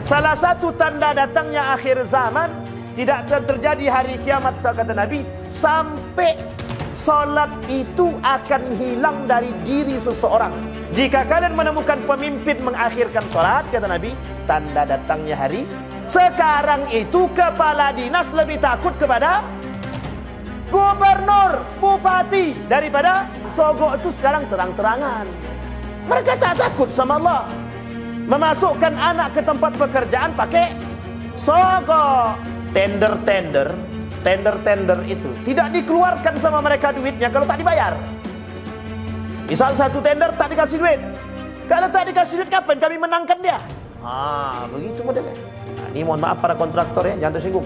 Salah satu tanda datangnya akhir zaman, tidak akan terjadi hari kiamat, kata Nabi, sampai solat itu akan hilang dari diri seseorang. Jika kalian menemukan pemimpin mengakhirkan solat, kata Nabi, tanda datangnya hari. Sekarang itu kepala dinas lebih takut kepada gubernur, bupati daripada sogok itu sekarang terang-terangan. Mereka tak takut sama Allah. Memasukkan anak ke tempat pekerjaan pakai sogok. Tender-tender itu tidak dikeluarkan sama mereka duitnya kalau tak dibayar. Misal satu tender tak dikasih duit. Kalau tak dikasih duit, kapan kami menangkan dia? Begitu modelnya. Ini mohon maaf para kontraktor ya, jangan tersinggung.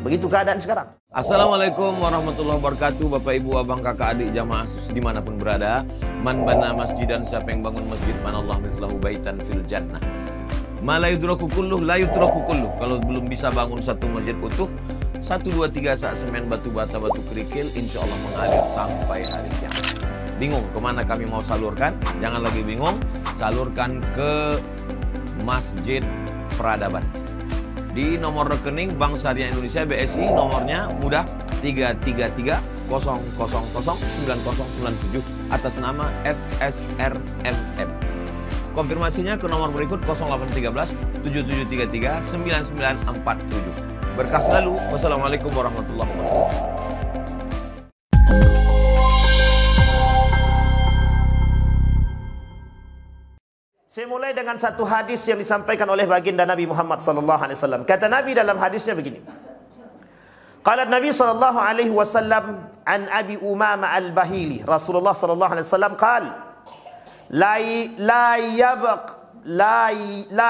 Begitu keadaan sekarang. Assalamualaikum warahmatullahi wabarakatuh. Bapak, ibu, abang, kakak, adik, jamaah dimanapun berada. Man bana masjidan, siapa yang bangun masjid, manallah mislahu baitan fil jannah. Ma la yudraku kulluh, la yutraku kulluh. Kalau belum bisa bangun satu masjid utuh, 1, 2, 3 sak semen, batu bata, batu kerikil, insya Allah mengalir sampai hari kiamat. Bingung kemana kami mau salurkan? Jangan lagi bingung, salurkan ke Masjid Peradaban. Di nomor rekening Bank Syariah Indonesia BSI, nomornya mudah 33300009097 atas nama FSRMM. Konfirmasinya ke nomor berikut 0813 7733 9947. Berkah selalu. Wassalamualaikum warahmatullahi wabarakatuh. Saya mulai dengan satu hadis yang disampaikan oleh baginda Nabi Muhammad sallallahu alaihi wasallam. Kata Nabi dalam hadisnya begini. Qala Nabi sallallahu alaihi wasallam an Abi Umamah al-Bahili, Rasulullah sallallahu alaihi wasallam qala la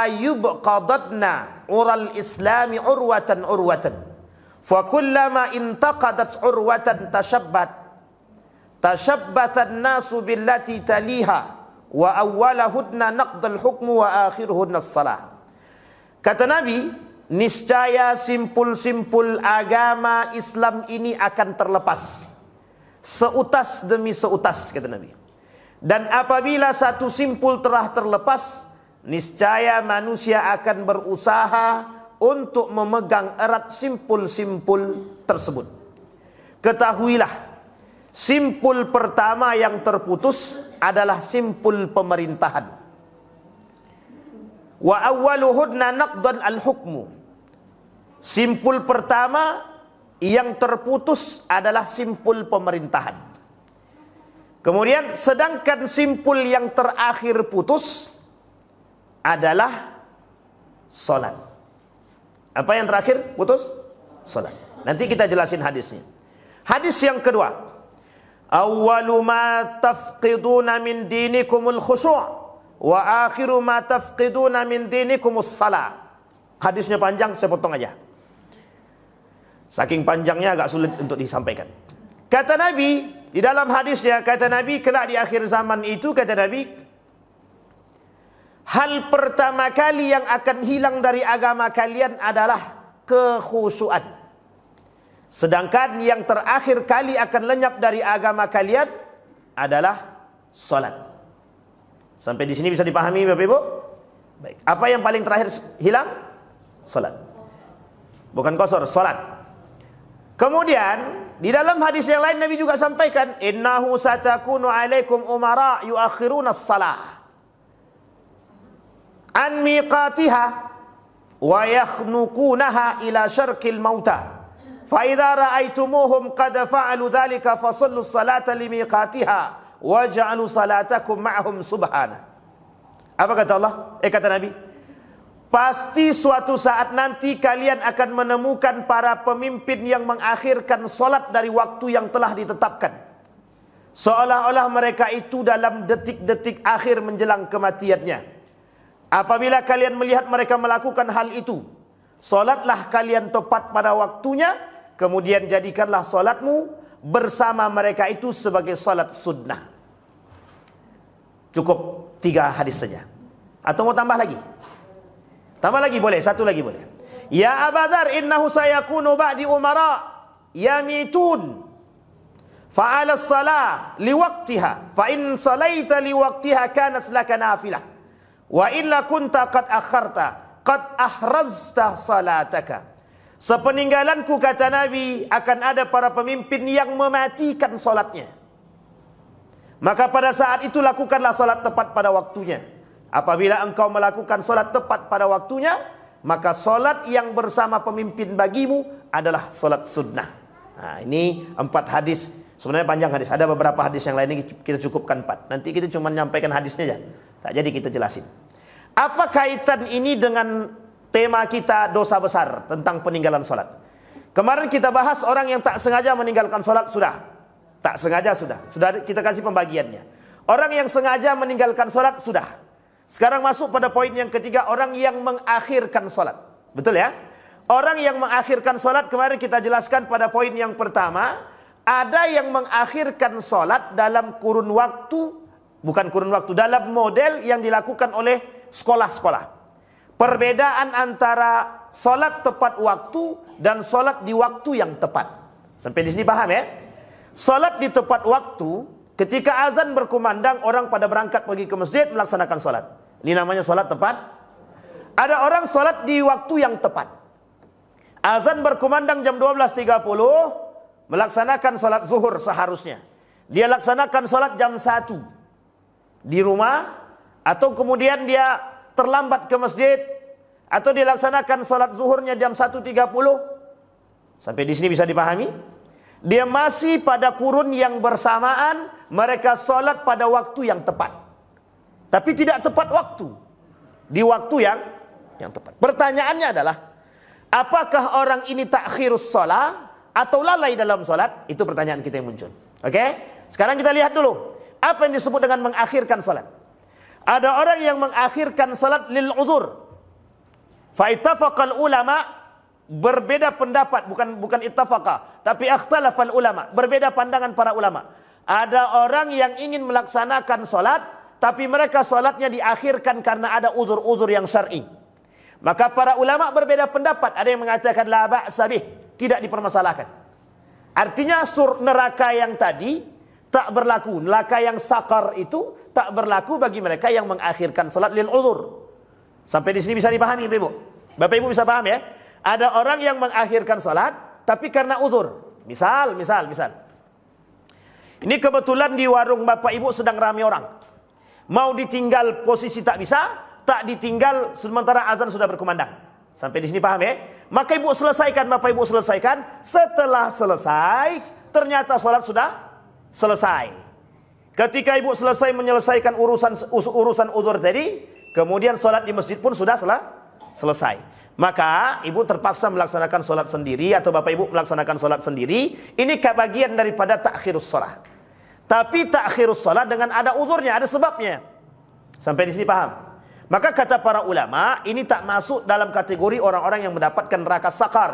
yubqadna ural islami urwatan fa kullama intaqadat urwatan tashabbatha an-nasu billati taliha wa awwalahudna naqdal hukmu wa akhiruhudna as-salah. Kata Nabi, niscaya simpul-simpul agama Islam ini akan terlepas seutas demi seutas, kata Nabi. Dan apabila satu simpul telah terlepas, niscaya manusia akan berusaha untuk memegang erat simpul-simpul tersebut. Ketahuilah, simpul pertama yang terputus adalah simpul pemerintahan. Wa awwaluhudna naqdan al-hukmu. Simpul pertama yang terputus adalah simpul pemerintahan. Kemudian sedangkan simpul yang terakhir putus adalah salat. Apa yang terakhir putus? Salat. Nanti kita jelasin hadisnya. Hadis yang kedua. Awwalu ma tafqiduna min dinikumul khushu' wa akhiru ma tafqiduna min dinikumus salah. Hadisnya panjang, saya potong aja. Saking panjangnya agak sulit untuk disampaikan. Kata Nabi, di dalam hadisnya, kata Nabi, kelak di akhir zaman itu, kata Nabi, hal pertama kali yang akan hilang dari agama kalian adalah kekhusyuan. Sedangkan yang terakhir kali akan lenyap dari agama kalian adalah salat. Sampai di sini bisa dipahami Bapak Ibu? Baik. Apa yang paling terakhir hilang? Salat. Bukan qasar, salat. Kemudian di dalam hadis yang lain Nabi juga sampaikan, innahu satakunu alaikum umara yuakhiruna as-salah an miqatiha wa yakhnuqunaha ila syarqil mauta. فَإِذَا رَأَيْتُمُوهُمْ قَدْ فَعَلُوا ذَلِكَ فَصَلُّوا الصَّلَاةَ لِمِيقَاتِهَا وَاجْعَلُوا صَلَاتَكُمْ مَعَهُمْ سُبْحَانَهُ. Apa kata Allah? Kata Nabi, pasti suatu saat nanti kalian akan menemukan para pemimpin yang mengakhirkan solat dari waktu yang telah ditetapkan, seolah-olah mereka itu dalam detik-detik akhir menjelang kematiannya. Apabila kalian melihat mereka melakukan hal itu, solatlah kalian tepat pada waktunya. Kemudian jadikanlah salatmu bersama mereka itu sebagai salat sunnah. Cukup 3 hadis saja. Atau mau tambah lagi? Tambah lagi boleh, satu lagi boleh. Ya Aba Dzar, innahu sayakunu ba'di umara yamitun fa'ala as-salah liwaqtiha fa in salaita liwaqtiha kanat laka nafilah wa illa kunta qad akharta qad ahrazta salataka. Sepeninggalanku, kata Nabi, akan ada para pemimpin yang mematikan solatnya. Maka pada saat itu lakukanlah solat tepat pada waktunya. Apabila engkau melakukan solat tepat pada waktunya, maka solat yang bersama pemimpin bagimu adalah solat sunnah. Nah, ini 4 hadis. Sebenarnya panjang hadis. Ada beberapa hadis yang lain ini kita cukupkan 4. Nanti kita cuma nyampaikan hadisnya aja. Tak jadi kita jelasin. Apa kaitan ini dengan tema kita dosa besar tentang peninggalan solat? Kemarin kita bahas orang yang tak sengaja meninggalkan solat sudah. Tak sengaja sudah kita kasih pembagiannya. Orang yang sengaja meninggalkan solat sudah. Sekarang masuk pada poin yang ketiga, orang yang mengakhirkan solat. Betul ya? Orang yang mengakhirkan solat, kemarin kita jelaskan pada poin yang pertama, ada yang mengakhirkan solat dalam kurun waktu, bukan kurun waktu, dalam model yang dilakukan oleh sekolah-sekolah. Perbedaan antara solat tepat waktu dan solat di waktu yang tepat. Sampai di sini paham ya? Solat di tepat waktu, ketika azan berkumandang, orang pada berangkat pergi ke masjid melaksanakan solat. Ini namanya solat tepat. Ada orang solat di waktu yang tepat. Azan berkumandang jam 12.30, melaksanakan solat zuhur seharusnya. Dia laksanakan solat jam 1 di rumah, atau kemudian dia terlambat ke masjid, atau dia laksanakan solat zuhurnya jam 1.30. Sampai di sini bisa dipahami? Dia masih pada kurun yang bersamaan, mereka solat pada waktu yang tepat. Tapi tidak tepat waktu. Di waktu yang tepat. Pertanyaannya adalah, apakah orang ini takhirus sholat atau lalai dalam solat? Itu pertanyaan kita yang muncul. Oke? Sekarang kita lihat dulu. Apa yang disebut dengan mengakhirkan solat? Ada orang yang mengakhirkan solat lil uzur. Fa'ittafaqal ulama, berbeda pendapat, bukan ittafaqa, tapi ikhtalafal ulama, berbeda pandangan para ulama. Ada orang yang ingin melaksanakan solat, tapi mereka solatnya diakhirkan karena ada uzur-uzur yang syar'i. Maka para ulama berbeda pendapat. Ada yang mengatakan la ba'sa bih, tidak dipermasalahkan. Artinya neraka yang tadi tak berlaku. Neraka yang sakar itu tak berlaku bagi mereka yang mengakhirkan solat lil uzur. Sampai di sini bisa dipahami, Ibu? Bapak Ibu bisa paham ya? Ada orang yang mengakhirkan salat tapi karena uzur. Misal. Ini kebetulan di warung Bapak Ibu sedang ramai orang. Mau ditinggal posisi tak bisa, tak ditinggal sementara azan sudah berkumandang. Sampai di sini paham ya? Maka Ibu selesaikan, Bapak Ibu selesaikan. Setelah selesai, ternyata salat sudah selesai. Ketika Ibu selesai menyelesaikan urusan uzur tadi, kemudian salat di masjid pun sudah selesai. Maka ibu terpaksa melaksanakan solat sendiri, atau bapak ibu melaksanakan solat sendiri. Ini bagian daripada takhirus solat. Tapi takhirus solat dengan ada uzurnya, ada sebabnya. Sampai di sini paham? Maka kata para ulama, ini tak masuk dalam kategori orang-orang yang mendapatkan neraka sakar.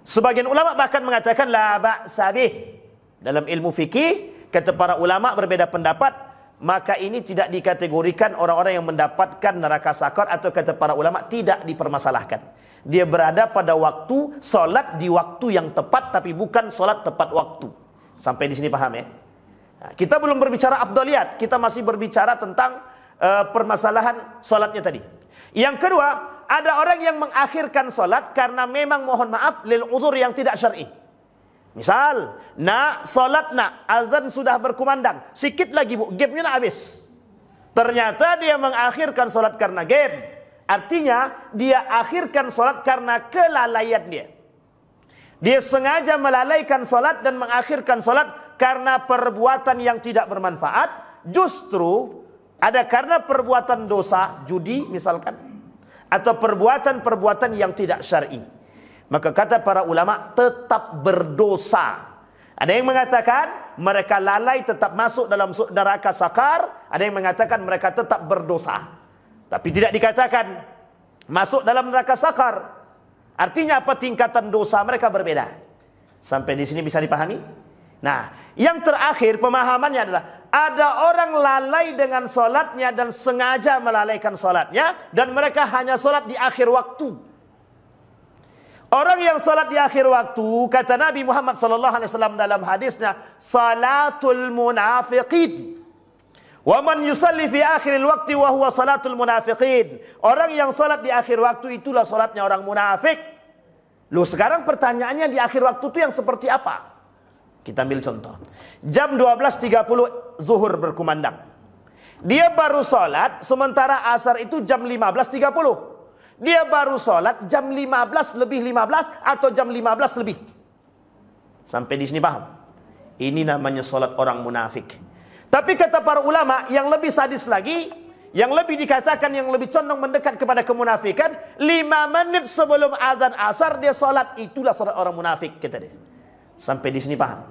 Sebagian ulama bahkan mengatakan la ba'sa bih. Dalam ilmu fikih, kata para ulama berbeda pendapat. Maka ini tidak dikategorikan orang-orang yang mendapatkan neraka sakar, atau kata para ulama tidak dipermasalahkan. Dia berada pada waktu, solat di waktu yang tepat, tapi bukan solat tepat waktu. Sampai di sini paham ya? Nah, kita belum berbicara afdaliyat, kita masih berbicara tentang permasalahan solatnya tadi. Yang kedua, ada orang yang mengakhirkan solat karena memang mohon maaf lil uzur yang tidak syar'i. Misal, solat azan sudah berkumandang, sikit lagi bu, gamenya nak habis. Ternyata dia mengakhirkan solat karena game. Artinya dia akhirkan solat karena kelalaian dia. Dia sengaja melalaikan solat dan mengakhirkan solat karena perbuatan yang tidak bermanfaat. Justru ada karena perbuatan dosa, judi misalkan, atau perbuatan-perbuatan yang tidak syar'i. Maka kata para ulama tetap berdosa. Ada yang mengatakan mereka lalai tetap masuk dalam neraka sakar. Ada yang mengatakan mereka tetap berdosa. Tapi tidak dikatakan masuk dalam neraka sakar. Artinya apa? Tingkatan dosa mereka berbeda. Sampai di sini bisa dipahami? Nah, yang terakhir pemahamannya adalah ada orang lalai dengan solatnya dan sengaja melalaikan solatnya, dan mereka hanya solat di akhir waktu. Orang yang salat di akhir waktu, kata Nabi Muhammad sallallahu alaihi wasallam dalam hadisnya, salatul munafiqin Wa man yusalli fi akhiril waqti wa huwa salatul munafiqin. Orang yang salat di akhir waktu itulah salatnya orang munafik. Loh, sekarang pertanyaannya di akhir waktu itu yang seperti apa? Kita ambil contoh. Jam 12.30 zuhur berkumandang. Dia baru salat sementara asar itu jam 15.30. Dia baru salat jam 15 lebih 15 atau jam 15 lebih. Sampai di sini paham? Ini namanya salat orang munafik. Tapi kata para ulama yang lebih sadis lagi, yang lebih dikatakan yang lebih condong mendekat kepada kemunafikan, 5 menit sebelum azan asar dia salat, itulah salat orang munafik, kata dia. Sampai di sini paham?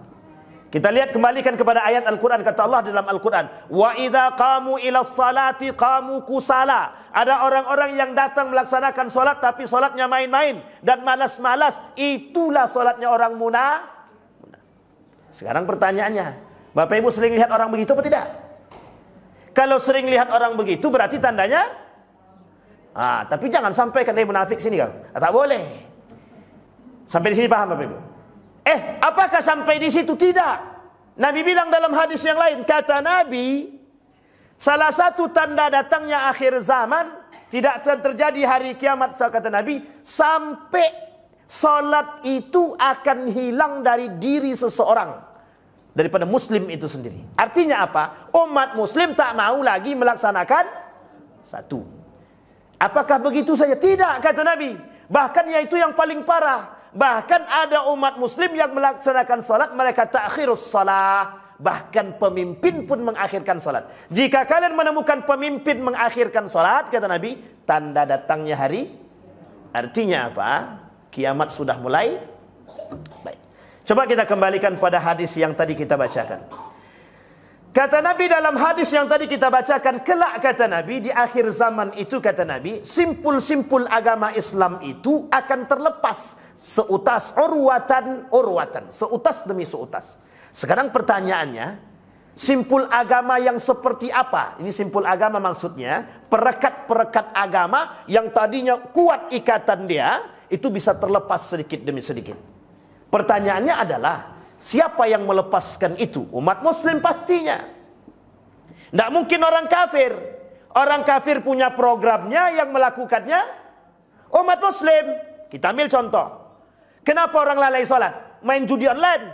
Kita lihat kembalikan kepada ayat Al-Quran, kata Allah dalam Al-Quran, wa idza qamu ila salati qamu kusala. Ada orang-orang yang datang melaksanakan salat tapi salatnya main-main dan malas-malas, itulah salatnya orang munafik. Sekarang pertanyaannya, Bapak Ibu sering lihat orang begitu apa tidak? Kalau sering lihat orang begitu berarti tandanya tapi jangan sampai kata munafik sini kan. Tak boleh. Sampai di sini paham Bapak Ibu? Apakah sampai di situ? Tidak. Nabi bilang dalam hadis yang lain, kata Nabi, salah satu tanda datangnya akhir zaman tidak akan terjadi hari kiamat, kata Nabi, sampai salat itu akan hilang dari diri seseorang, daripada muslim itu sendiri. Artinya apa? Umat muslim tak mau lagi melaksanakan satu. Apakah begitu saja? Tidak, kata Nabi. Bahkan yaitu yang paling parah. Bahkan ada umat muslim yang melaksanakan salat, mereka ta'khirus salah. Bahkan pemimpin pun mengakhirkan salat. Jika kalian menemukan pemimpin mengakhirkan salat, kata Nabi, tanda datangnya hari. Artinya apa? Kiamat sudah mulai. Baik. Coba kita kembalikan pada hadis yang tadi kita bacakan. Kata Nabi dalam hadis yang tadi kita bacakan, kelak kata Nabi, di akhir zaman itu kata Nabi, simpul-simpul agama Islam itu akan terlepas seutas urwatan, seutas demi seutas. Sekarang pertanyaannya, simpul agama yang seperti apa? Ini simpul agama maksudnya, perekat-perekat agama yang tadinya kuat ikatan dia, itu bisa terlepas sedikit demi sedikit. Pertanyaannya adalah, siapa yang melepaskan itu? Umat muslim pastinya. Tidak mungkin orang kafir. Orang kafir punya programnya, yang melakukannya umat muslim. Kita ambil contoh. Kenapa orang lalai sholat? Main judi online.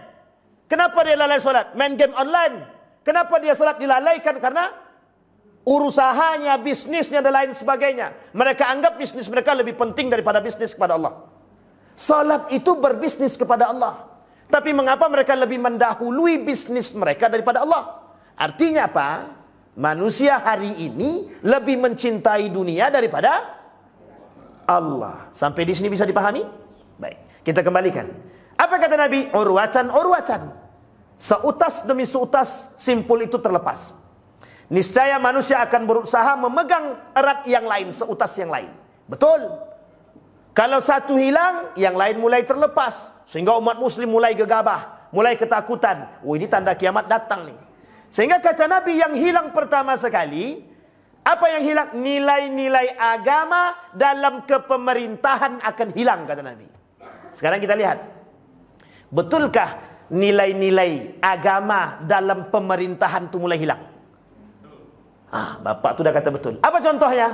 Kenapa dia lalai sholat? Main game online. Kenapa dia sholat dilalaikan? Karena urusahanya, bisnisnya dan lain sebagainya. Mereka anggap bisnis mereka lebih penting daripada bisnis kepada Allah. Salat itu berbisnis kepada Allah. Tapi mengapa mereka lebih mendahului bisnis mereka daripada Allah? Artinya apa? Manusia hari ini lebih mencintai dunia daripada Allah. Sampai di sini bisa dipahami? Baik, kita kembalikan. Apa kata Nabi? Urwatan. Seutas demi seutas simpul itu terlepas. Niscaya manusia akan berusaha memegang erat yang lain, seutas yang lain. Betul. Kalau satu hilang, yang lain mulai terlepas. Sehingga umat muslim mulai gegabah, mulai ketakutan. Oh, ini tanda kiamat datang nih. Sehingga kata Nabi, yang hilang pertama sekali, apa yang hilang? Nilai-nilai agama dalam kepemerintahan akan hilang, kata Nabi. Sekarang kita lihat. Betulkah nilai-nilai agama dalam pemerintahan itu mulai hilang? Bapak itu dah kata betul. Apa contohnya?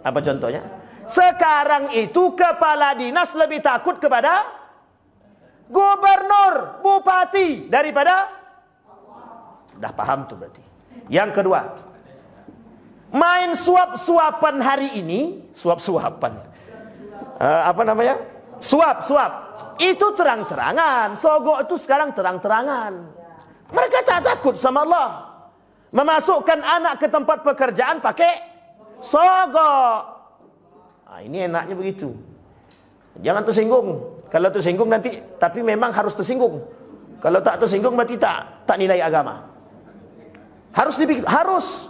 Apa contohnya? Sekarang itu kepala dinas lebih takut kepada gubernur, bupati daripada dah paham tuh berarti. Yang kedua, main suap-suapan hari ini, suap-suapan. Apa namanya? Suap. Itu terang-terangan. Sogok itu sekarang terang-terangan. Mereka tak takut sama Allah. Memasukkan anak ke tempat pekerjaan pakai sogok. Ini enaknya begitu. Jangan tersinggung. Kalau tersinggung nanti, tapi memang harus tersinggung. Kalau tak tersinggung berarti tak nilai agama. Harus dipikir, harus.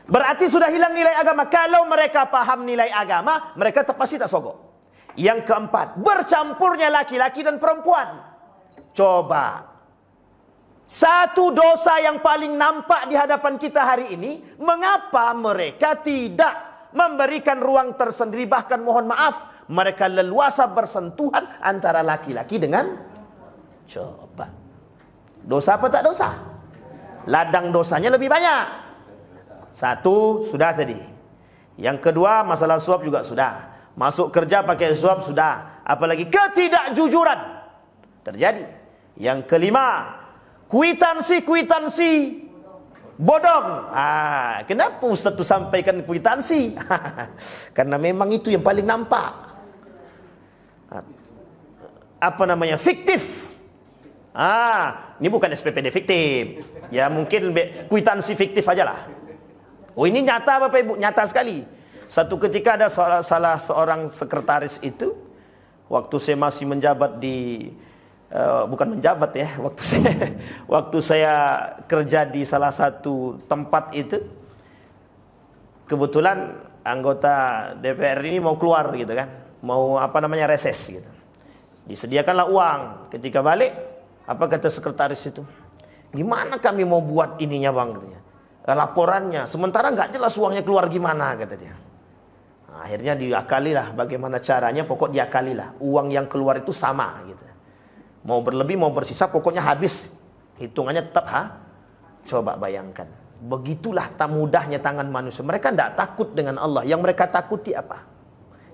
Berarti sudah hilang nilai agama. Kalau mereka paham nilai agama, mereka pasti tak sogok. Yang keempat, bercampurnya laki-laki dan perempuan. Coba. Satu dosa yang paling nampak di hadapan kita hari ini, mengapa mereka tidak memberikan ruang tersendiri, bahkan mohon maaf, mereka leluasa bersentuhan antara laki-laki dengan coba. Dosa apa tak dosa? ladang dosanya lebih banyak. Satu sudah tadi. Yang kedua masalah suap juga sudah. Masuk kerja pakai suap sudah. Apalagi ketidakjujuran terjadi. Yang kelima, kwitansi bodong. Kenapa Ustaz tu sampaikan kwitansi? Karena memang itu yang paling nampak. Apa namanya? Fiktif. Ini bukan SPPD fiktif. Ya mungkin kwitansi fiktif aja lah. Oh ini nyata Bapak Ibu, nyata sekali. Satu ketika ada salah seorang sekretaris itu, waktu saya masih menjabat di bukan menjabat ya, waktu saya kerja di salah satu tempat itu, kebetulan anggota DPR ini mau keluar gitu kan, mau reses gitu. Disediakanlah uang. Ketika balik, apa kata sekretaris itu? Gimana kami mau buat ininya bang? Katanya. Laporannya, sementara nggak jelas uangnya keluar gimana kata dia. Akhirnya diakalilah bagaimana caranya, pokok diakalilah. Uang yang keluar itu sama gitu. Mau berlebih mau bersisa pokoknya habis. Hitungannya tetap Coba bayangkan. Begitulah tak mudahnya tangan manusia. Mereka tidak takut dengan Allah. Yang mereka takuti apa?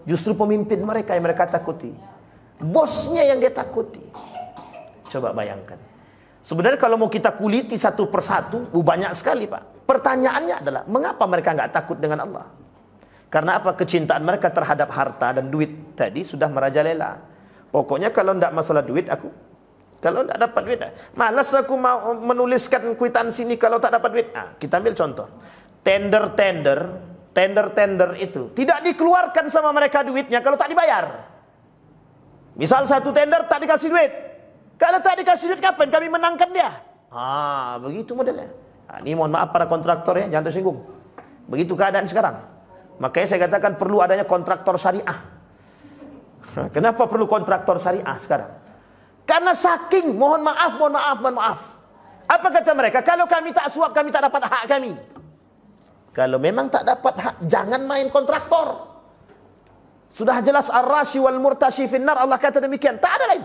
Justru pemimpin mereka yang mereka takuti. Bosnya yang dia takuti. Coba bayangkan. Sebenarnya kalau mau kita kuliti satu persatu, banyak sekali Pak. Pertanyaannya adalah, mengapa mereka nggak takut dengan Allah? Karena apa? Kecintaan mereka terhadap harta dan duit tadi sudah merajalela. Pokoknya kalau tidak masalah duit aku, kalau tidak dapat duit, malas aku mau menuliskan kwitansi ini kalau tak dapat duit. Kita ambil contoh, tender itu tidak dikeluarkan sama mereka duitnya kalau tak dibayar. Misal satu tender tak dikasih duit, kalau tak dikasih duit kapan kami menangkan dia? Begitu modelnya. Ini mohon maaf para kontraktor ya, jangan tersinggung. Begitu keadaan sekarang. Makanya saya katakan perlu adanya kontraktor syariah. Kenapa perlu kontraktor syariah sekarang? Karena saking mohon maaf. Apa kata mereka? Kalau kami tak suap, kami tak dapat hak kami. Kalau memang tak dapat hak, jangan main kontraktor. Sudah jelas ar-rashi wal murtashi finnar, Allah kata demikian. Tak ada lain.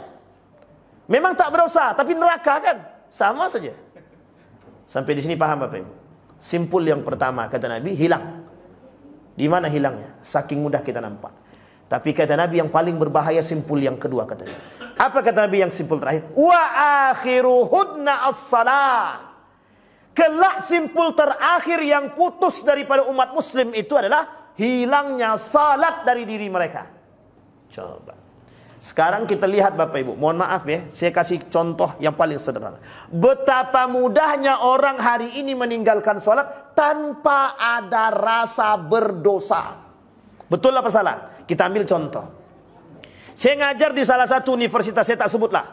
Memang tak berdosa, tapi neraka kan? Sama saja. Sampai di sini paham Bapak Ibu? Simpul yang pertama kata Nabi, hilang. Di mana hilangnya? Saking mudah kita nampak. Tapi kata Nabi yang paling berbahaya simpul yang kedua kata Nabi. Apa kata Nabi yang simpul terakhir? Wa akhiruhunna as-salah. Kelak simpul terakhir yang putus daripada umat muslim itu adalah hilangnya salat dari diri mereka. Coba. Sekarang kita lihat Bapak Ibu, mohon maaf ya, saya kasih contoh yang paling sederhana. Betapa mudahnya orang hari ini meninggalkan sholat tanpa ada rasa berdosa. Betul apa salah? Kita ambil contoh. Saya ngajar di salah satu universitas, saya tak sebutlah.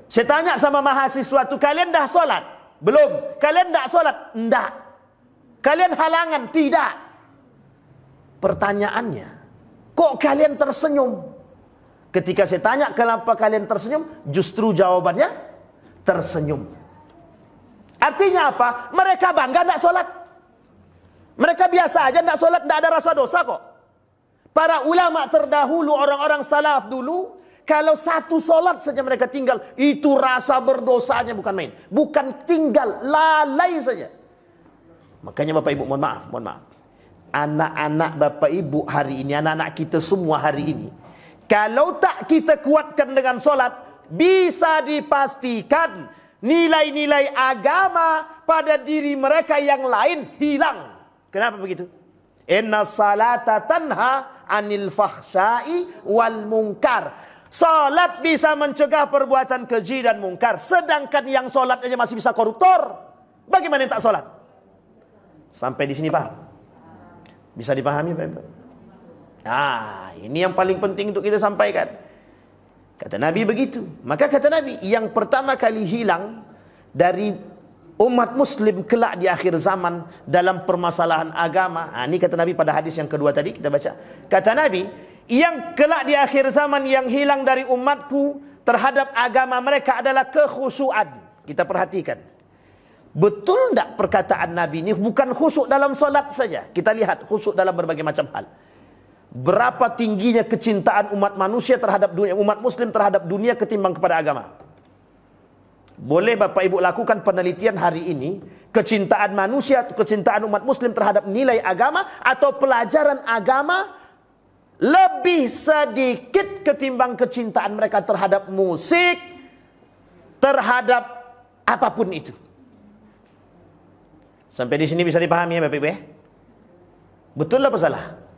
Saya tanya sama mahasiswa itu, kalian dah sholat? Belum. Kalian tak sholat? Enggak. Kalian halangan? Tidak. Pertanyaannya, kok kalian tersenyum? Ketika saya tanya kenapa kalian tersenyum, justru jawabannya tersenyum. Artinya apa? Mereka bangga tidak sholat. Mereka biasa aja tidak sholat, tidak ada rasa dosa kok. Para ulama terdahulu, orang-orang salaf dulu, kalau satu sholat saja mereka tinggal, itu rasa berdosanya bukan main. Bukan tinggal, lalai saja. Makanya Bapak Ibu mohon maaf. Anak-anak Bapak Ibu hari ini, anak-anak kita semua hari ini, kalau tak kita kuatkan dengan solat, bisa dipastikan nilai-nilai agama pada diri mereka yang lain hilang. Kenapa begitu? Inna salata tanha anil fahsyai wal munkar. Salat bisa mencegah perbuatan keji dan mungkar. Sedangkan yang solat aja masih bisa koruptor. Bagaimana yang tak solat? Sampai di sini paham? Bisa dipahami Pak Ibu? Ini yang paling penting untuk kita sampaikan. Kata Nabi begitu. Maka kata Nabi, yang pertama kali hilang dari umat muslim kelak di akhir zaman dalam permasalahan agama. Ini kata Nabi pada hadis yang kedua tadi kita baca. Kata Nabi, yang kelak di akhir zaman yang hilang dari umatku terhadap agama mereka adalah kekhusyuan. Kita perhatikan. Betul tak perkataan Nabi ini bukan khusyuk dalam solat saja. Kita lihat khusyuk dalam berbagai macam hal. Berapa tingginya kecintaan umat manusia terhadap dunia, umat muslim terhadap dunia ketimbang kepada agama. Boleh Bapak Ibu lakukan penelitian hari ini, kecintaan manusia, kecintaan umat muslim terhadap nilai agama atau pelajaran agama lebih sedikit ketimbang kecintaan mereka terhadap musik, terhadap apapun itu. Sampai di sini bisa dipahami ya Bapak Ibu ya? Betul apa salah?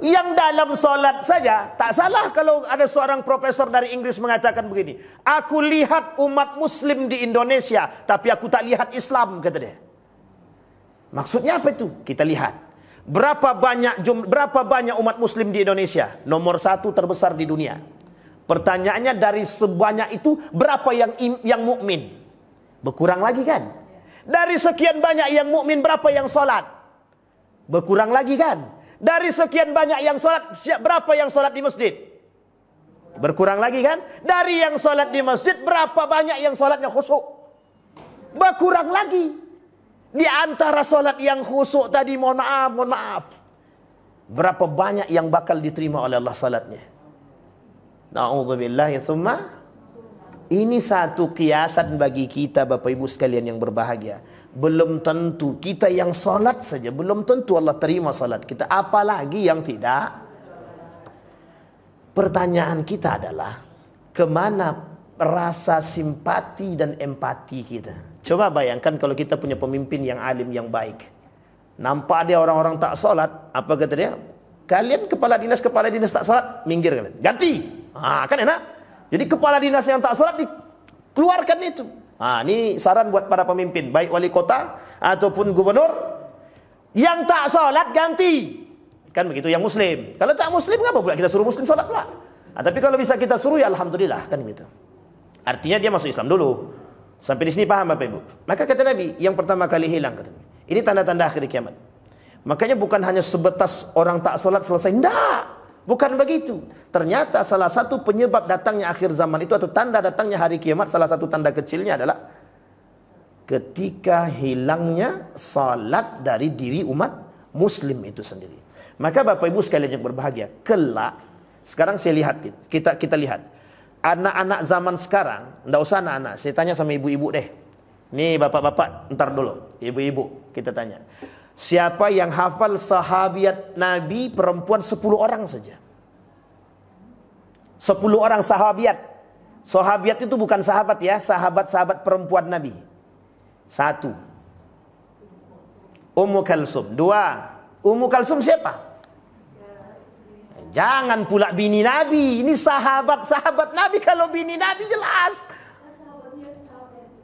Yang dalam solat saja, tak salah kalau ada seorang profesor dari Inggris mengatakan begini, aku lihat umat muslim di Indonesia, tapi aku tak lihat Islam, kata dia. Maksudnya apa itu? Kita lihat. Berapa banyak umat muslim di Indonesia? Nomor 1 terbesar di dunia. Pertanyaannya, dari sebanyak itu, berapa yang mukmin? Berkurang lagi kan? Dari sekian banyak yang mukmin, berapa yang solat? Berkurang lagi kan? Dari sekian banyak yang sholat, berapa yang sholat di masjid? Berkurang lagi kan? Dari yang sholat di masjid, berapa banyak yang sholatnya khusyuk? Berkurang lagi. Di antara sholat yang khusyuk tadi, mohon maaf. Berapa banyak yang bakal diterima oleh Allah sholatnya? Na'udzubillahi tsumma. Ini satu kiasan bagi kita Bapak Ibu sekalian yang berbahagia. Belum tentu kita yang solat saja, belum tentu Allah terima solat kita, apalagi yang tidak. Pertanyaan kita adalah, kemana rasa simpati dan empati kita? Coba bayangkan kalau kita punya pemimpin yang alim, yang baik. Nampak dia orang-orang tak solat, apa kata dia? Kalian kepala dinas tak solat, minggir kalian, ganti. Kan enak. Jadi kepala dinas yang tak solat dikeluarkan itu. Ini saran buat para pemimpin, baik wali kota ataupun gubernur, yang tak sholat ganti. Kan begitu, yang muslim. Kalau tak muslim, ngapa pula kita suruh muslim sholat pula? Tapi kalau bisa kita suruh, ya alhamdulillah, kan begitu. Artinya dia masuk Islam dulu. Sampai di sini paham Bapak Ibu? Maka kata Nabi, yang pertama kali hilang, katanya, ini tanda-tanda akhir kiamat. Makanya bukan hanya sebatas orang tak sholat selesai. Tidak. Bukan begitu. Ternyata salah satu penyebab datangnya akhir zaman itu, atau tanda datangnya hari kiamat, salah satu tanda kecilnya adalah ketika hilangnya salat dari diri umat muslim itu sendiri. Maka Bapak Ibu sekalian yang berbahagia, kelak, sekarang saya lihat, kita lihat anak-anak zaman sekarang, enggak usah anak-anak, saya tanya sama ibu-ibu deh. Nih bapak-bapak, ntar dulu, ibu-ibu kita tanya. Siapa yang hafal sahabiat Nabi perempuan 10 orang saja? 10 orang sahabiat. Sahabiat itu bukan sahabat ya, sahabat-sahabat perempuan Nabi. 1. Ummu Kalsum. 2. Ummu Kalsum siapa? Jangan pula bini Nabi. Ini sahabat-sahabat Nabi. Kalau bini Nabi jelas.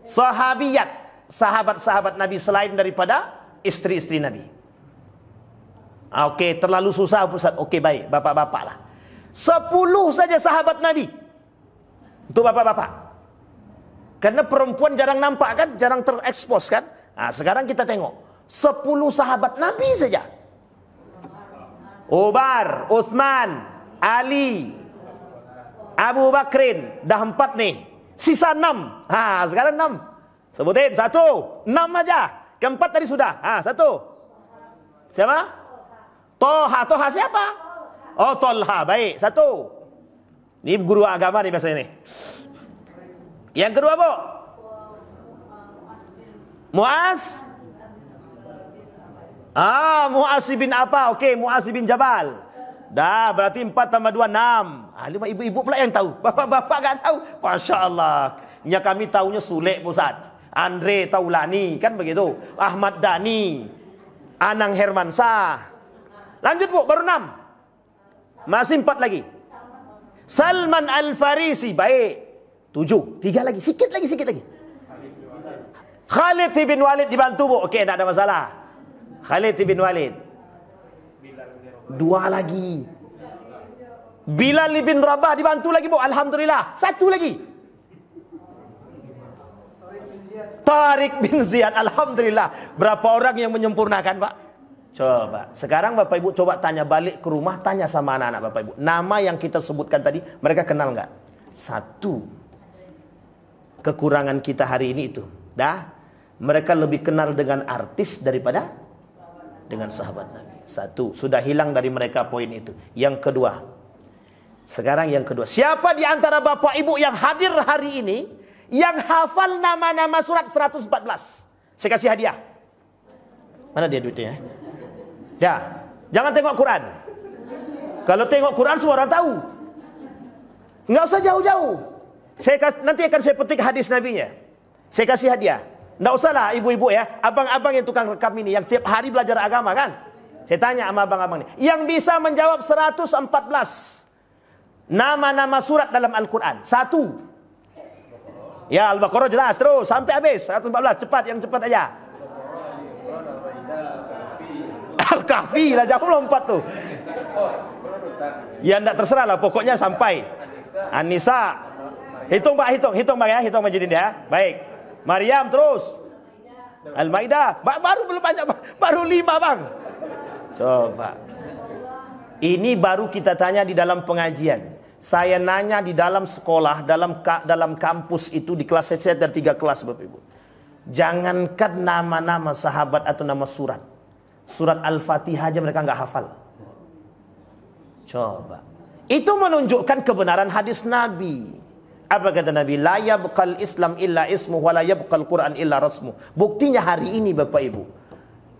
Sahabiyat. Sahabat-sahabat Nabi selain daripada istri-istri Nabi. Oke, terlalu susah Ustaz. Oke, baik, bapak-bapak lah. 10 saja sahabat Nabi. Untuk bapak-bapak. Karena perempuan jarang nampak kan, jarang terekspos kan. Sekarang kita tengok 10 sahabat Nabi saja. Umar, Utsman, Ali, Abu Bakrin, dah 4 nih. Sisa 6. Sekarang 6. Sebutin 1, 6 aja. Keempat tadi sudah. 1. Siapa? Toha. Toha siapa? Oh, Tolha. Baik. 1. Ini guru agama nih biasanya nih. Yang kedua, Bu? Muaz. Muaz bin apa? Oke, Muaz bin Jabal. Dah, berarti 4 tambah 2, 6. 5 ibu-ibu pula yang tahu. Bapak-bapak enggak tahu. Masya Allah. Ya kami tahunya Sule, Ustaz. Andre Taulani, kan begitu. Ahmad Dhani, Anang Hermansyah. Lanjut Bu, baru 6. Masih 4 lagi. Salman Al-Farisi, baik. 7. 3 lagi, sikit lagi. Khalid bin Walid dibantu Bu. Okey, tak ada masalah. Khalid bin Walid. 2 lagi. Bilal bin Rabah dibantu lagi Bu. Alhamdulillah. 1 lagi. Tariq bin Ziyad. Alhamdulillah. Berapa orang yang menyempurnakan Pak? Coba. Sekarang Bapak Ibu coba tanya balik ke rumah. Tanya sama anak-anak Bapak Ibu. Nama yang kita sebutkan tadi, mereka kenal nggak? 1. Kekurangan kita hari ini itu. Mereka lebih kenal dengan artis daripada dengan sahabat Nabi. 1. Sudah hilang dari mereka poin itu. Yang kedua. Sekarang yang kedua. Siapa di antara Bapak Ibu yang hadir hari ini, yang hafal nama-nama surat 114. Saya kasih hadiah. Mana dia duitnya? Ya, jangan tengok Quran. Kalau tengok Quran semua orang tahu. Nggak usah jauh-jauh. Nanti akan saya petik hadis Nabi-nya. Saya kasih hadiah. Nggak usahlah ibu-ibu ya, abang-abang yang tukang rekam ini, yang setiap hari belajar agama kan. Saya tanya sama abang-abang ini, yang bisa menjawab 114 nama-nama surat dalam Al-Quran. 1. Ya, Al-Baqarah jelas terus sampai habis 114, cepat, yang cepat aja. Al-Kahfi lah, jauh lompat tuh. Ya enggak terserah lah, pokoknya sampai An-Nisa. Hitung Pak, hitung Pak ya, hitung Majidin ya. Baik. Maryam terus. Al-Maidah. Baru belum banyak, baru 5 Bang. Coba. Ini baru kita tanya di dalam pengajian. Saya nanya di dalam sekolah, dalam kampus itu di kelas saya ada 3 kelas Bapak Ibu. Jangankan nama-nama sahabat atau nama surat. Surat Al-Fatihah aja mereka nggak hafal. Coba. Itu menunjukkan kebenaran hadis Nabi. Apa kata Nabi? La yabqal Islam illa ismu wa la yabqal Quran illa rasmu. Buktinya hari ini Bapak Ibu,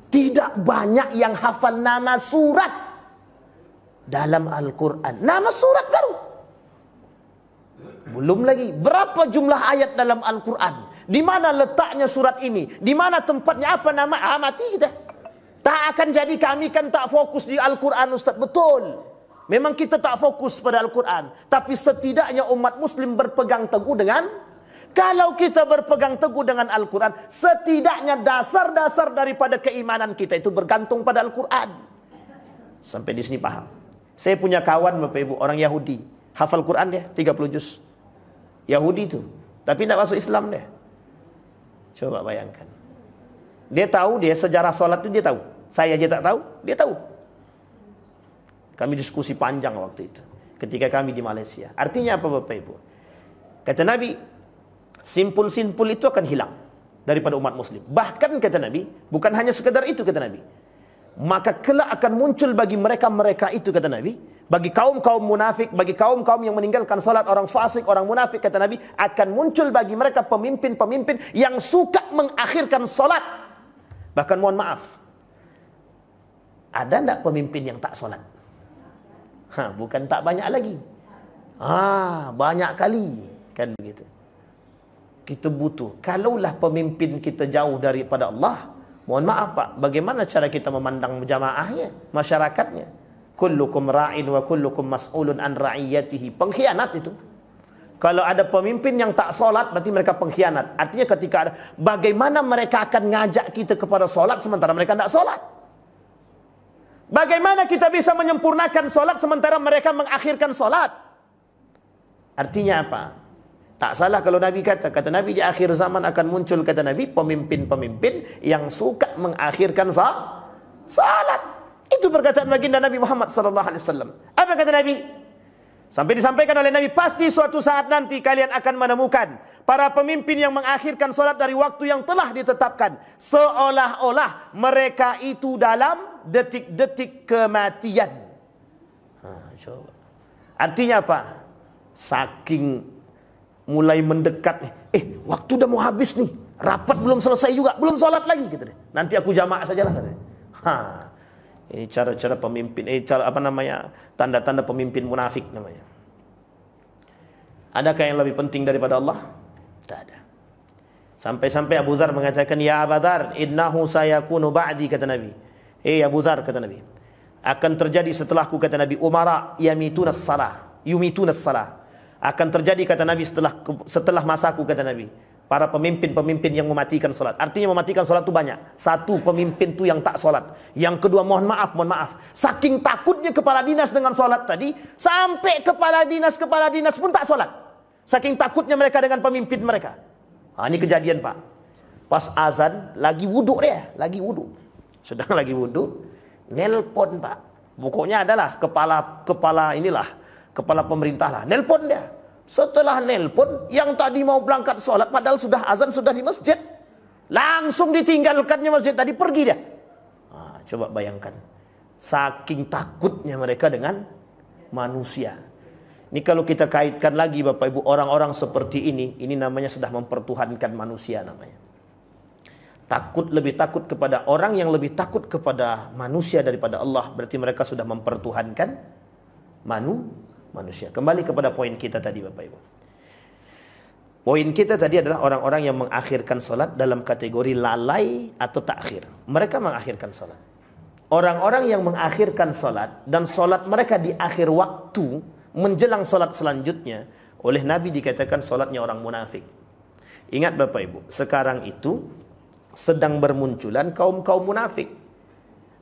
tidak banyak yang hafal nama surat dalam Al-Quran. Nama surat baru. Belum lagi berapa jumlah ayat dalam Al-Quran. Di mana letaknya surat ini? Di mana tempatnya? Apa nama? Mati kita. Tak akan jadi kami kan tak fokus di Al-Quran Ustaz. Betul. Memang kita tak fokus pada Al-Quran. Tapi setidaknya umat muslim berpegang teguh dengan, kalau kita berpegang teguh dengan Al-Quran, setidaknya dasar-dasar daripada keimanan kita itu bergantung pada Al-Quran. Sampai di sini paham. Saya punya kawan Bapak Ibu, orang Yahudi. Hafal Quran dia, 30 juz. Yahudi itu. Tapi tidak masuk Islam dia. Coba bayangkan. Dia tahu, dia sejarah sholat itu dia tahu. Saya aja tak tahu, dia tahu. Kami diskusi panjang waktu itu ketika kami di Malaysia. Artinya apa Bapak Ibu? Kata Nabi, simpul-simpul itu akan hilang daripada umat muslim. Bahkan kata Nabi, bukan hanya sekedar itu kata Nabi. Maka kelak akan muncul bagi mereka-mereka itu kata Nabi, bagi kaum-kaum munafik, bagi kaum-kaum yang meninggalkan salat, orang fasik, orang munafik kata Nabi, akan muncul bagi mereka pemimpin-pemimpin yang suka mengakhirkan salat. Bahkan mohon maaf, ada enggak pemimpin yang tak salat? Bukan tak banyak lagi. Banyak kali. Kan begitu. Kita butuh. Kalaulah pemimpin kita jauh daripada Allah, mohon maaf Pak, bagaimana cara kita memandang jamaahnya, masyarakatnya? Kullukum ra'in wa kullukum mas'ulun an ra'iyatihi. Pengkhianat itu. Kalau ada pemimpin yang tak solat, berarti mereka pengkhianat. Artinya ketika ada, bagaimana mereka akan ngajak kita kepada solat sementara mereka tak solat? Bagaimana kita bisa menyempurnakan solat sementara mereka mengakhirkan solat? Artinya apa? Tak salah kalau Nabi kata Nabi di akhir zaman akan muncul kata Nabi pemimpin-pemimpin yang suka mengakhirkan salat. Itu perkataan baginda Nabi Muhammad sallallahu alaihi wasallam. Apa kata Nabi? Sampai disampaikan oleh Nabi, pasti suatu saat nanti kalian akan menemukan para pemimpin yang mengakhirkan solat dari waktu yang telah ditetapkan, seolah-olah mereka itu dalam detik-detik kematian. Coba. Artinya apa? Saking mulai mendekat, waktu udah mau habis nih, rapat belum selesai juga, belum solat lagi gitu deh. Nanti aku jamaah sajalah katanya. Ini cara-cara pemimpin, tanda-tanda pemimpin munafik namanya. Adakah yang lebih penting daripada Allah? Tak ada. Sampai-sampai Abu Dzar mengatakan, ya Abu Dzar, innahu sayakunu ba'di, kata Nabi. Abu Dzar, kata Nabi, akan terjadi setelahku, kata Nabi, umara yumitunas salah. Akan terjadi, kata Nabi, setelah masaku, kata Nabi, para pemimpin-pemimpin yang mematikan solat. Artinya mematikan solat itu banyak. Satu, pemimpin itu yang tak solat. Yang kedua, mohon maaf. Saking takutnya kepala dinas dengan solat tadi, sampai kepala dinas pun tak solat. Saking takutnya mereka dengan pemimpin mereka. Ini kejadian Pak. Pas azan, lagi wuduk dia. Sedang lagi wuduk, nelpon Pak. Pokoknya adalah kepala pemerintah lah. Nelpon dia. Setelah nelpon, yang tadi mau berangkat sholat, padahal sudah azan, sudah di masjid, langsung ditinggalkannya masjid tadi, pergi dia. Coba bayangkan, saking takutnya mereka dengan manusia. Ini kalau kita kaitkan lagi Bapak Ibu, orang-orang seperti ini namanya sudah mempertuhankan manusia namanya. Lebih takut kepada orang yang lebih takut kepada manusia daripada Allah, berarti mereka sudah mempertuhankan manusia. Kembali kepada poin kita tadi Bapak Ibu. Poin kita tadi adalah orang-orang yang mengakhirkan solat dalam kategori lalai atau takhir. Mereka mengakhirkan solat. Orang-orang yang mengakhirkan solat dan solat mereka di akhir waktu menjelang solat selanjutnya, oleh Nabi dikatakan solatnya orang munafik. Ingat Bapak Ibu, sekarang itu sedang bermunculan kaum-kaum munafik.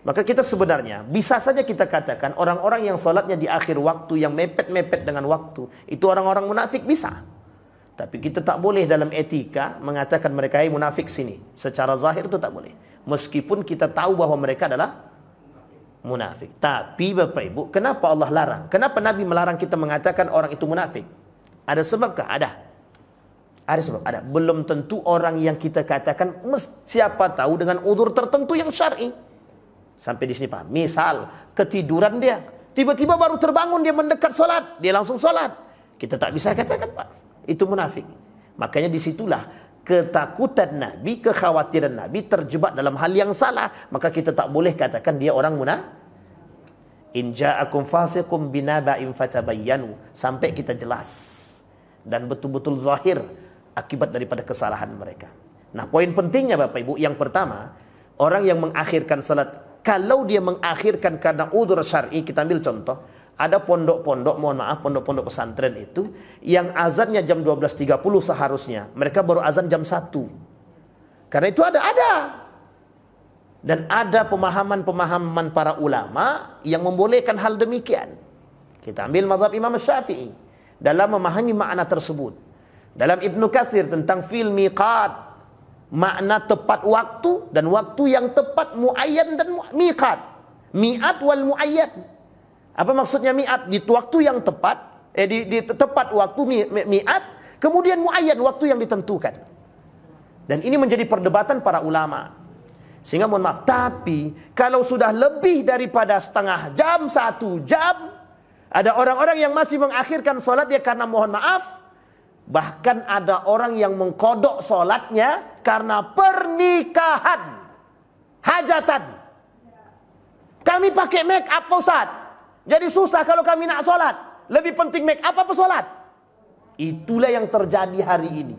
Maka kita sebenarnya bisa saja kita katakan orang-orang yang solatnya di akhir waktu, yang mepet-mepet dengan waktu, itu orang-orang munafik, bisa. Tapi kita tak boleh dalam etika mengatakan mereka munafik sini. Secara zahir itu tak boleh. Meskipun kita tahu bahwa mereka adalah munafik. Tapi Bapak Ibu, kenapa Allah larang? Kenapa Nabi melarang kita mengatakan orang itu munafik? Ada sebabkah? Ada sebab, ada. Belum tentu orang yang kita katakan, siapa tahu dengan udzur tertentu yang syar'i. Sampai di sini paham. Misal, ketiduran dia, tiba-tiba baru terbangun, dia mendekat solat, dia langsung solat. Kita tak bisa katakan, Pak, itu munafik. Makanya disitulah ketakutan Nabi, kekhawatiran Nabi terjebak dalam hal yang salah. Maka kita tak boleh katakan dia orang munafik. In ja'akum fasiqum binaba'in fatabayyanu, sampai kita jelas dan betul-betul zahir akibat daripada kesalahan mereka. Nah, poin pentingnya Bapak Ibu, yang pertama, orang yang mengakhirkan salat, kalau dia mengakhirkan karena udzur syar'i, kita ambil contoh, ada pondok-pondok, pondok-pondok pesantren itu yang azannya jam 12.30 seharusnya, mereka baru azan jam 1. Karena itu ada. Dan ada pemahaman-pemahaman para ulama yang membolehkan hal demikian. Kita ambil mazhab Imam Syafi'i dalam memahami makna tersebut. Dalam Ibnu Katsir tentang fil miqat, makna tepat waktu dan waktu yang tepat, muayyan dan miqat. Mi'at wal muayyan. Apa maksudnya mi'at? Di waktu yang tepat, di tepat waktu mi'at, kemudian muayyan, waktu yang ditentukan. Dan ini menjadi perdebatan para ulama. Sehingga mohon maaf, tapi kalau sudah lebih daripada setengah jam, 1 jam, ada orang-orang yang masih mengakhirkan solat dia karena mohon maaf. Bahkan ada orang yang mengkodok solatnya karena pernikahan, hajatan. Kami pakai make up Ustaz, jadi susah kalau kami nak solat. Lebih penting make up apa solat? Itulah yang terjadi hari ini.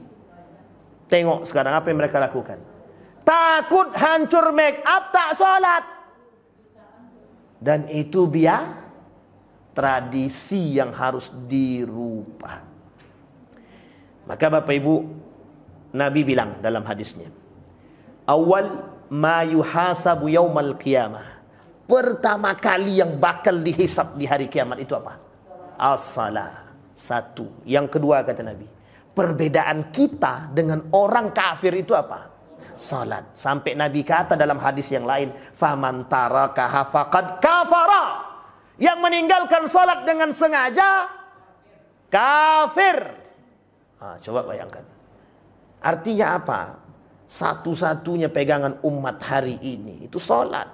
Tengok sekarang apa yang mereka lakukan. Takut hancur make up, tak solat. Dan itu biar tradisi yang harus dirubah. Maka Bapak Ibu, Nabi bilang dalam hadisnya, awal ma yuhasabu yaumal qiyamah, pertama kali yang bakal dihisab di hari kiamat itu apa? As-salah. 1. Yang kedua kata Nabi, perbedaan kita dengan orang kafir itu apa? Salat. Sampai Nabi kata dalam hadis yang lain, faman tarakaha faqad kafara. Yang meninggalkan salat dengan sengaja kafir. Coba bayangkan. Artinya apa? Satu-satunya pegangan umat hari ini itu salat.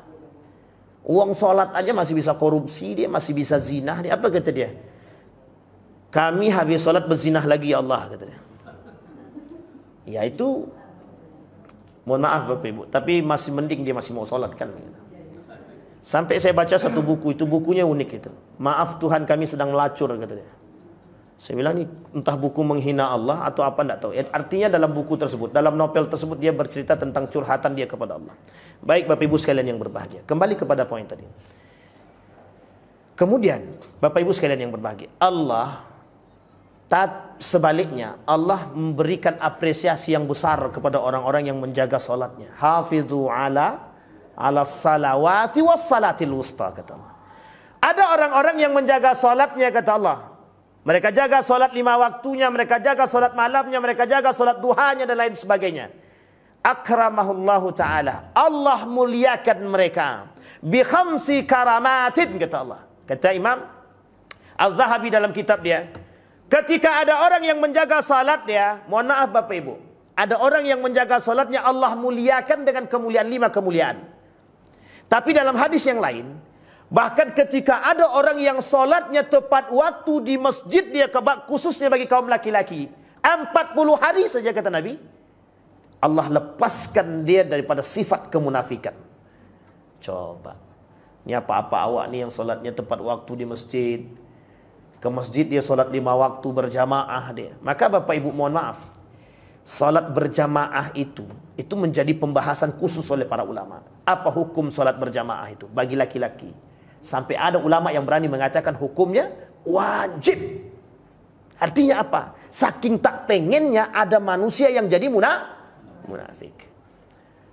Uang salat aja masih bisa korupsi, dia masih bisa zina. Dia apa kata dia? Kami habis salat berzinah lagi ya Allah, kata dia. Ya itu, mohon maaf Bapak Ibu, tapi masih mending dia masih mau salat kan. Sampai saya baca satu buku, itu bukunya unik itu. Maaf Tuhan kami sedang melacur, kata dia. Saya bilang ini entah buku menghina Allah atau apa, tidak tahu. Artinya dalam buku tersebut, dalam novel tersebut dia bercerita tentang curhatan dia kepada Allah. Baik Bapak Ibu sekalian yang berbahagia, kembali kepada poin tadi. Kemudian Bapak Ibu sekalian yang berbahagia, sebaliknya Allah memberikan apresiasi yang besar kepada orang-orang yang menjaga salatnya. Hafizu ala salawati was salatil wusta, kata Allah. Ada orang-orang yang menjaga salatnya, kata Allah. Mereka jaga solat 5 waktunya, mereka jaga solat malamnya, mereka jaga solat duhanya dan lain sebagainya. Akramahullahu ta'ala, Allah muliakan mereka bi khamsi karamatin, kata Allah. Kata Imam Al-Zahabi dalam kitab dia, ketika ada orang yang menjaga salat dia, mohon maaf Bapak Ibu, ada orang yang menjaga salatnya Allah muliakan dengan kemuliaan 5 kemuliaan. Tapi dalam hadis yang lain, Bahkan ketika ada orang yang solatnya tepat waktu di masjid dia, khususnya bagi kaum laki-laki, 40 hari saja kata Nabi, Allah lepaskan dia daripada sifat kemunafikan. Coba, ini apa-apa awak nih yang solatnya tepat waktu di masjid, ke masjid dia solat 5 waktu berjamaah dia. Maka Bapak Ibu mohon maaf, solat berjamaah itu menjadi pembahasan khusus oleh para ulama. Apa hukum solat berjamaah itu bagi laki-laki? Sampai ada ulama yang berani mengatakan hukumnya wajib. Artinya apa? Saking tak pengennya ada manusia yang jadi munafik.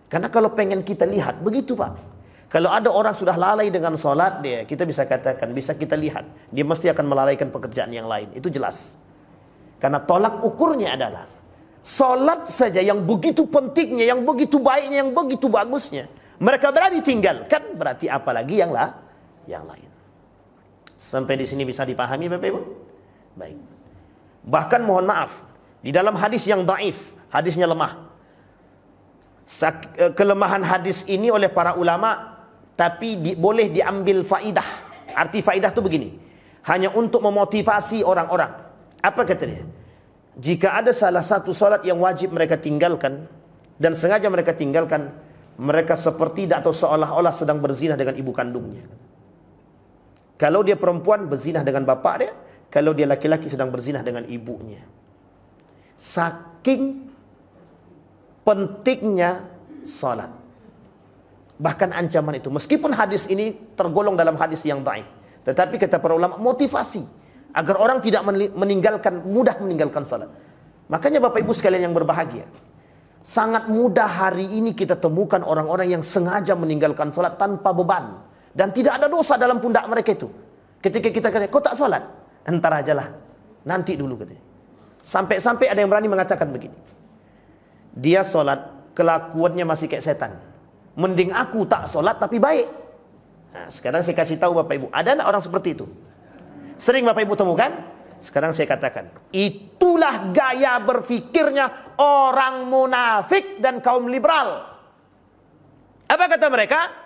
Karena kalau pengen kita lihat, begitu Pak. Kalau ada orang sudah lalai dengan solat dia, kita bisa katakan, bisa kita lihat, dia mesti akan melalaikan pekerjaan yang lain. Itu jelas. Karena tolak ukurnya adalah solat saja yang begitu pentingnya, yang begitu baiknya, yang begitu bagusnya, mereka berani tinggalkan, berarti apalagi yang lain. Sampai di sini bisa dipahami Bapak Ibu? Baik. Bahkan mohon maaf, di dalam hadis yang dhaif, hadisnya lemah. Kelemahan hadis ini oleh para ulama, tapi boleh diambil faidah. Arti faidah itu begini, hanya untuk memotivasi orang-orang. Apa kata dia? Jika ada salah satu salat yang wajib mereka tinggalkan, dan sengaja mereka tinggalkan, mereka seperti atau seolah-olah sedang berzina dengan ibu kandungnya. Kalau dia perempuan berzinah dengan bapak dia, kalau dia laki-laki sedang berzinah dengan ibunya. Saking pentingnya salat. Bahkan ancaman itu, meskipun hadis ini tergolong dalam hadis yang dhaif, tetapi kata para ulama motivasi agar orang tidak mudah meninggalkan salat. Makanya Bapak Ibu sekalian yang berbahagia, sangat mudah hari ini kita temukan orang-orang yang sengaja meninggalkan salat tanpa beban. Dan tidak ada dosa dalam pundak mereka itu. Ketika kita kata, kau tak solat? Entar ajalah, nanti dulu katanya. Sampai-sampai ada yang berani mengatakan begini, dia solat, kelakuannya masih kayak setan. Mending aku tak solat tapi baik. Nah, sekarang saya kasih tahu Bapak Ibu, ada enggak orang seperti itu? Sering Bapak Ibu temukan? Sekarang saya katakan, itulah gaya berfikirnya orang munafik dan kaum liberal. Apa kata mereka?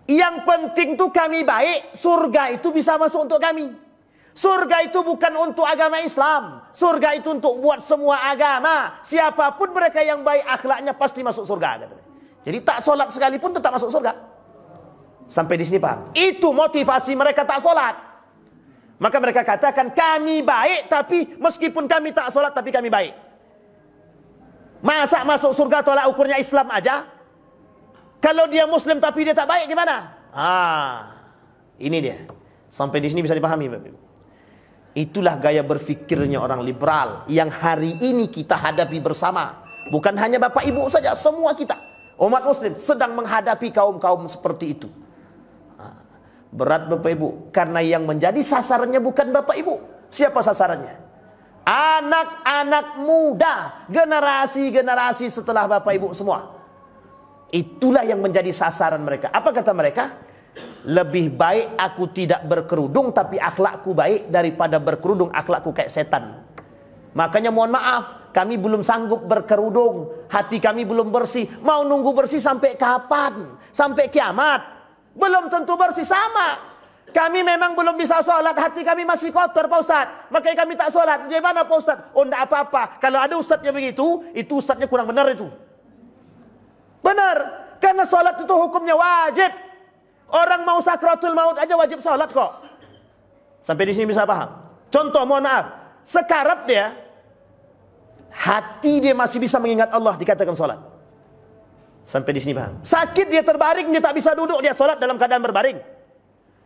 Yang penting tuh kami baik, surga itu bisa masuk untuk kami. Surga itu bukan untuk agama Islam. Surga itu untuk buat semua agama. Siapapun mereka yang baik akhlaknya pasti masuk surga, katanya. Jadi tak solat sekalipun tetap masuk surga. Sampai di sini paham? Itu motivasi mereka tak solat. Maka mereka katakan kami baik, tapi meskipun kami tak solat tapi kami baik. Masa masuk surga tolak ukurnya Islam aja? Kalau dia Muslim tapi dia tak baik gimana? Ini dia. Sampai di sini bisa dipahami Bapak Ibu. Itulah gaya berfikirnya orang liberal yang hari ini kita hadapi bersama. Bukan hanya Bapak Ibu saja, semua kita umat Muslim sedang menghadapi kaum-kaum seperti itu. Berat Bapak Ibu, karena yang menjadi sasarannya bukan Bapak Ibu. Siapa sasarannya? Anak-anak muda, generasi-generasi setelah Bapak Ibu semua. Itulah yang menjadi sasaran mereka. Apa kata mereka? Lebih baik aku tidak berkerudung tapi akhlakku baik daripada berkerudung akhlakku kayak setan. Makanya mohon maaf, kami belum sanggup berkerudung, hati kami belum bersih. Mau nunggu bersih sampai kapan? Sampai kiamat? Belum tentu bersih sama. Kami memang belum bisa sholat, hati kami masih kotor Pak Ustaz. Makanya kami tak sholat. Gimana Pak Ustaz? Oh enggak apa-apa. Kalau ada ustadznya begitu, itu ustadznya kurang benar itu. Benar, karena sholat itu hukumnya wajib. Orang mau sakratul maut aja wajib sholat kok. Sampai di sini bisa paham? Contoh, mohon maaf, sekarat dia, hati dia masih bisa mengingat Allah, dikatakan sholat. Sampai di sini paham? Sakit dia terbaring, dia tak bisa duduk, dia sholat dalam keadaan berbaring.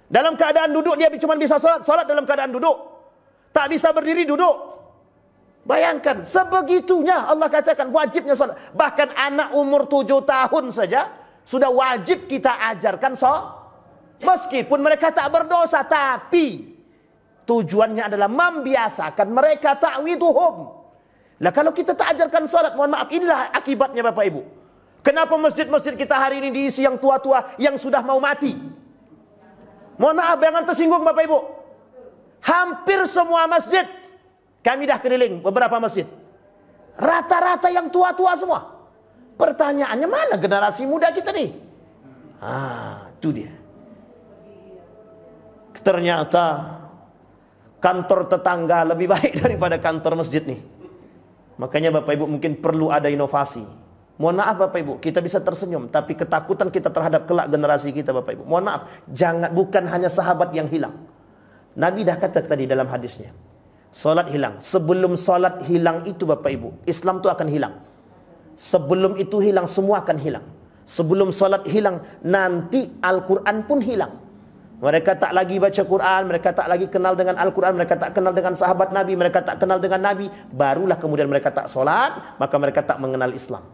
Dalam keadaan duduk dia cuma bisa sholat dalam keadaan duduk. Tak bisa berdiri, duduk. Bayangkan, sebegitunya Allah katakan wajibnya sholat. Bahkan anak umur 7 tahun saja sudah wajib kita ajarkan sholat. Meskipun mereka tak berdosa, tapi tujuannya adalah membiasakan mereka ta'widuhum. Lah kalau kita tak ajarkan sholat, mohon maaf, inilah akibatnya Bapak Ibu. Kenapa masjid-masjid kita hari ini diisi yang tua-tua yang sudah mau mati? Mohon maaf, jangan tersinggung Bapak Ibu. Hampir semua masjid, kami dah keliling beberapa masjid, rata-rata yang tua-tua semua. Pertanyaannya, mana generasi muda kita nih? Itu dia. Ternyata kantor tetangga lebih baik daripada kantor masjid nih. Makanya Bapak Ibu mungkin perlu ada inovasi. Mohon maaf Bapak Ibu, kita bisa tersenyum, tapi ketakutan kita terhadap kelak generasi kita Bapak Ibu. Mohon maaf, bukan hanya sahabat yang hilang. Nabi dah kata tadi dalam hadisnya, solat hilang. Sebelum solat hilang itu Bapak Ibu, Islam itu akan hilang. Sebelum itu hilang, semua akan hilang. Sebelum solat hilang, nanti Al-Quran pun hilang. Mereka tak lagi baca Quran, mereka tak lagi kenal dengan Al-Quran, mereka tak kenal dengan sahabat Nabi, mereka tak kenal dengan Nabi. Barulah kemudian mereka tak solat, maka mereka tak mengenal Islam.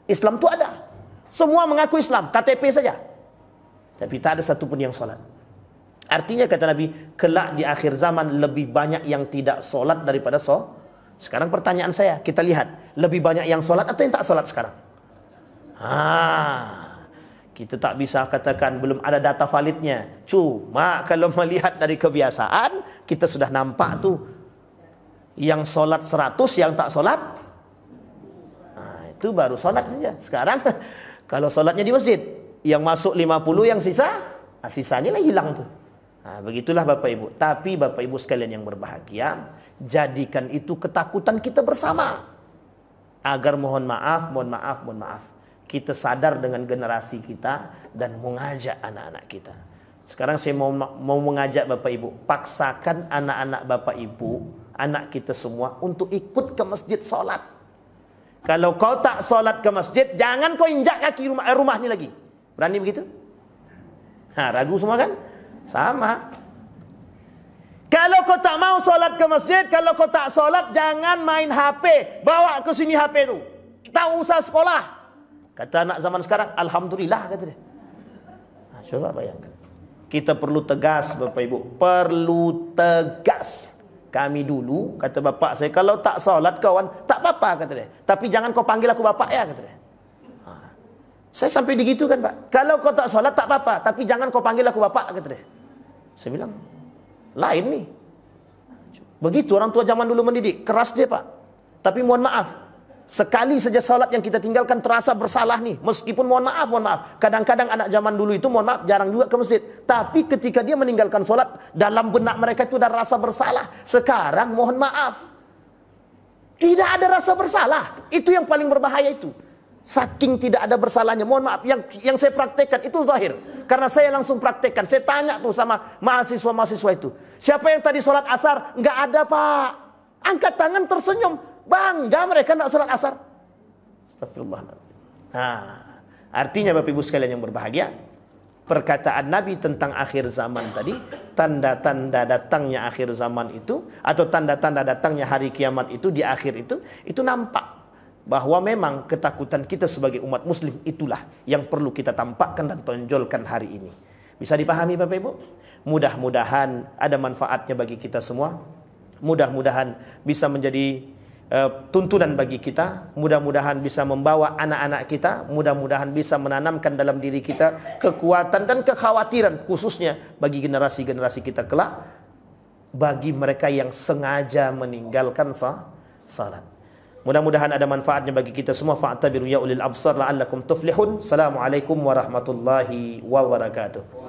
Islam itu ada. Semua mengaku Islam, KTP saja. Tapi tak ada satu pun yang solat. Artinya kata Nabi, kelak di akhir zaman lebih banyak yang tidak solat daripada Sekarang pertanyaan saya, kita lihat, lebih banyak yang solat atau yang tak solat sekarang? Kita tak bisa katakan belum ada data validnya. Cuma kalau melihat dari kebiasaan, kita sudah nampak tuh yang solat 100, yang tak solat, itu baru solat saja. Sekarang kalau solatnya di masjid, yang masuk 50, yang sisanya lah hilang tuh. Begitulah Bapak Ibu. Tapi Bapak Ibu sekalian yang berbahagia, jadikan itu ketakutan kita bersama. Agar mohon maaf, kita sadar dengan generasi kita dan mengajak anak-anak kita. Sekarang saya mau mengajak Bapak Ibu, paksakan anak-anak Bapak Ibu, anak kita semua untuk ikut ke masjid solat. Kalau kau tak solat ke masjid, jangan kau injak kaki rumah ini lagi. Berani begitu? Ragu semua kan? Sama. Kalau kau tak mau solat ke masjid, kalau kau tak solat, jangan main HP. Bawa ke sini HP tu. Tak usah sekolah. Kata anak zaman sekarang, alhamdulillah kata dia. Coba bayangkan. Kita perlu tegas Bapak Ibu. Perlu tegas. Kami dulu, kata bapak saya, kalau tak solat kawan, tak apa-apa kata dia. Tapi jangan kau panggil aku bapak ya kata dia. Saya sampai begitu kan Pak. Kalau kau tak solat tak apa-apa, tapi jangan kau panggil aku bapak kata dia. Saya bilang, lain nih. Begitu orang tua zaman dulu mendidik. Keras dia Pak. Tapi mohon maaf, sekali saja salat yang kita tinggalkan terasa bersalah nih. Meskipun mohon maaf. Kadang-kadang anak zaman dulu itu mohon maaf jarang juga ke masjid. Tapi ketika dia meninggalkan salat, dalam benak mereka itu ada rasa bersalah. Sekarang mohon maaf, tidak ada rasa bersalah. Itu yang paling berbahaya itu. Saking tidak ada bersalahnya. Mohon maaf, yang saya praktekkan itu zahir. Karena saya langsung praktekkan. Saya tanya tuh sama mahasiswa-mahasiswa itu, siapa yang tadi sholat asar? Enggak ada Pak. Angkat tangan tersenyum. Bangga mereka nak sholat asar. Astagfirullahaladzim. Artinya Bapak Ibu sekalian yang berbahagia, perkataan Nabi tentang akhir zaman tadi, tanda-tanda datangnya akhir zaman itu, atau tanda-tanda datangnya hari kiamat itu, di akhir itu nampak. Bahwa memang ketakutan kita sebagai umat muslim itulah yang perlu kita tampakkan dan tonjolkan hari ini. Bisa dipahami Bapak Ibu? Mudah-mudahan ada manfaatnya bagi kita semua. Mudah-mudahan bisa menjadi tuntunan bagi kita. Mudah-mudahan bisa membawa anak-anak kita. Mudah-mudahan bisa menanamkan dalam diri kita kekuatan dan kekhawatiran, khususnya bagi generasi-generasi kita kelak, bagi mereka yang sengaja meninggalkan salat. Mudah-mudahan ada manfaatnya bagi kita semua. Fa'tabiru ya ulil absar la'allakum tuflihun. Assalamualaikum warahmatullahi wabarakatuh.